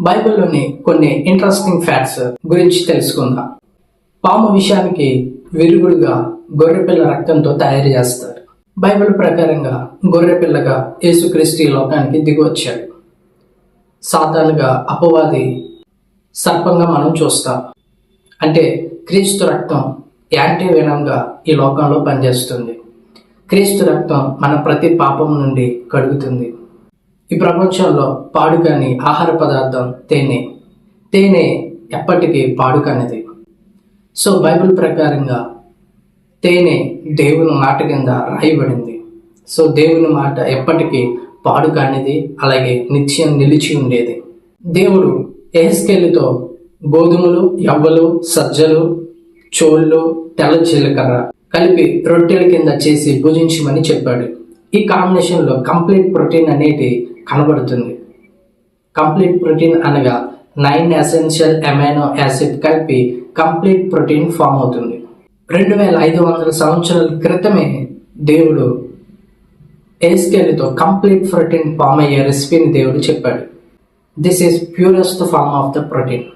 బైబిల్లోని కొన్ని interesting facts గురించి తెలుసుకుందాం. పాము విషయానికి విరుగుడుగా గొర్రెపిల్ల రక్తంతో తయారు చేస్తారు. బైబిల్ ప్రకారంగా గొర్రెపిల్లగా యేసుక్రీస్తు ఈ లోకానికి దిగి వచ్చాడు. సాతానుగా అపవాది సర్పంగా మనం చూస్తాం. అంటే క్రీస్తు రక్తం యాంటీ వెనంగా ఈ లోకంలో పనిచేస్తుంది. క్రీస్తు రక్తం మన ప్రతి పాపం నుండి కడుగుతుంది. ఈ ప్రపంచంలో పాడుకాని ఆహార పదార్థం తేనె ఎప్పటికీ పాడుకానిది. సో బైబిల్ ప్రకారంగా తేనె దేవుని మాట కింద రాయబడింది. సో దేవుని మాట ఎప్పటికీ పాడుకానిది, అలాగే నిత్యం నిలిచి ఉండేది. దేవుడు యెహెజ్కేలుతో గోధుమలు, యవ్వలు, సజ్జలు, చోళ్ళు, తెల్ల జీలకర్ర కలిపి రొట్టెల కింద చేసి భుజించమని చెప్పాడు. ఈ కాంబినేషన్లో కంప్లీట్ ప్రోటీన్ అనేది కనబడుతుంది. కంప్లీట్ ప్రోటీన్ అనగా 9 ఎసెన్షియల్ అమైనో యాసిడ్ కలిపి కంప్లీట్ ప్రోటీన్ ఫామ్ అవుతుంది. 2500 సంవత్సరాల క్రితమే దేవుడు యెహెజ్కేలుతో కంప్లీట్ ప్రోటీన్ ఫామ్ అయ్యే రెసిపీని దేవుడు చెప్పాడు. This is purest form of the protein.